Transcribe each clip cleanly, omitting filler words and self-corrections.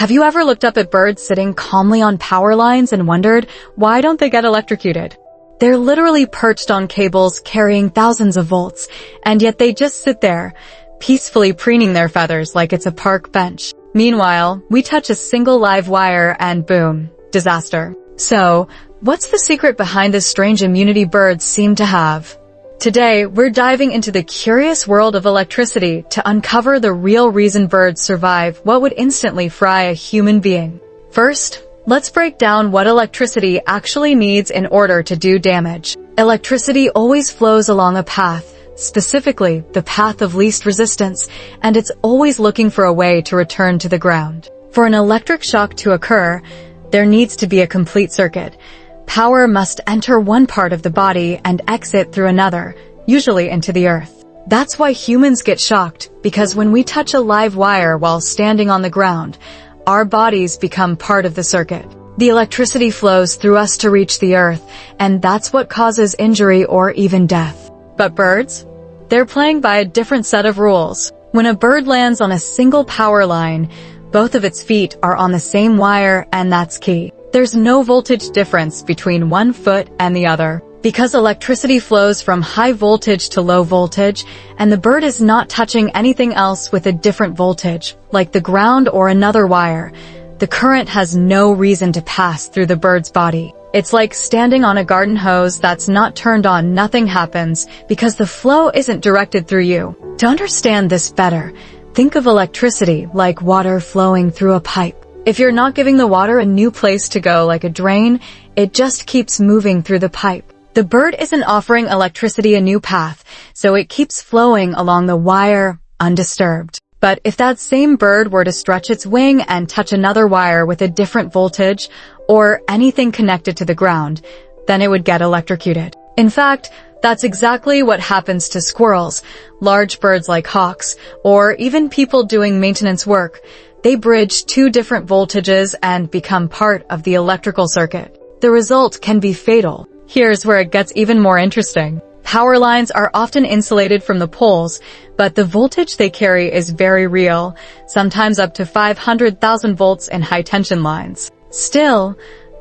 Have you ever looked up at birds sitting calmly on power lines and wondered, why don't they get electrocuted? They're literally perched on cables carrying thousands of volts, and yet they just sit there, peacefully preening their feathers like it's a park bench. Meanwhile, we touch a single live wire and boom, disaster. So, what's the secret behind this strange immunity birds seem to have? Today, we're diving into the curious world of electricity to uncover the real reason birds survive what would instantly fry a human being. First, let's break down what electricity actually needs in order to do damage. Electricity always flows along a path, specifically the path of least resistance, and it's always looking for a way to return to the ground. For an electric shock to occur, there needs to be a complete circuit. Power must enter one part of the body and exit through another, usually into the earth. That's why humans get shocked, because when we touch a live wire while standing on the ground, our bodies become part of the circuit. The electricity flows through us to reach the earth, and that's what causes injury or even death. But birds? They're playing by a different set of rules. When a bird lands on a single power line, both of its feet are on the same wire, and that's key. There's no voltage difference between one foot and the other. Because electricity flows from high voltage to low voltage, and the bird is not touching anything else with a different voltage, like the ground or another wire, the current has no reason to pass through the bird's body. It's like standing on a garden hose that's not turned on, nothing happens, because the flow isn't directed through you. To understand this better, think of electricity like water flowing through a pipe. If you're not giving the water a new place to go like a drain, it just keeps moving through the pipe. The bird isn't offering electricity a new path, so it keeps flowing along the wire undisturbed. But if that same bird were to stretch its wing and touch another wire with a different voltage, or anything connected to the ground, then it would get electrocuted. In fact, that's exactly what happens to squirrels, large birds like hawks, or even people doing maintenance work. They bridge two different voltages and become part of the electrical circuit. The result can be fatal. Here's where it gets even more interesting. Power lines are often insulated from the poles, but the voltage they carry is very real, sometimes up to 500,000 volts in high-tension lines. Still,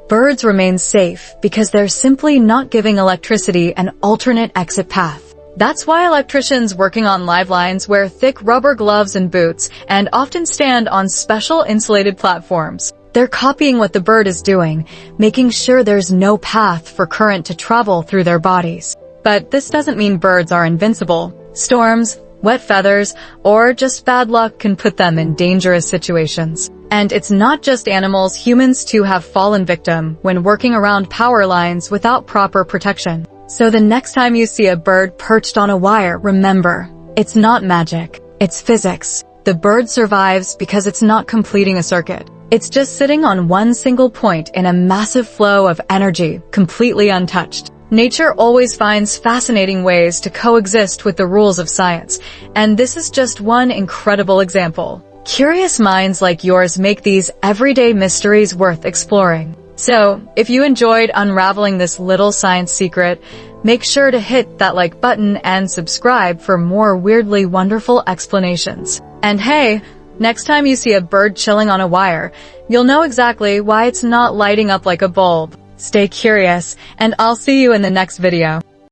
birds remain safe because they're simply not giving electricity an alternate exit path. That's why electricians working on live lines wear thick rubber gloves and boots and often stand on special insulated platforms. They're copying what the bird is doing, making sure there's no path for current to travel through their bodies. But this doesn't mean birds are invincible. Storms, wet feathers, or just bad luck can put them in dangerous situations. And it's not just animals, humans too have fallen victim when working around power lines without proper protection. So the next time you see a bird perched on a wire, remember, it's not magic, it's physics. The bird survives because it's not completing a circuit. It's just sitting on one single point in a massive flow of energy, completely untouched. Nature always finds fascinating ways to coexist with the rules of science, and this is just one incredible example. Curious minds like yours make these everyday mysteries worth exploring. So, if you enjoyed unraveling this little science secret, make sure to hit that like button and subscribe for more weirdly wonderful explanations. And hey, next time you see a bird chilling on a wire, you'll know exactly why it's not lighting up like a bulb. Stay curious, and I'll see you in the next video.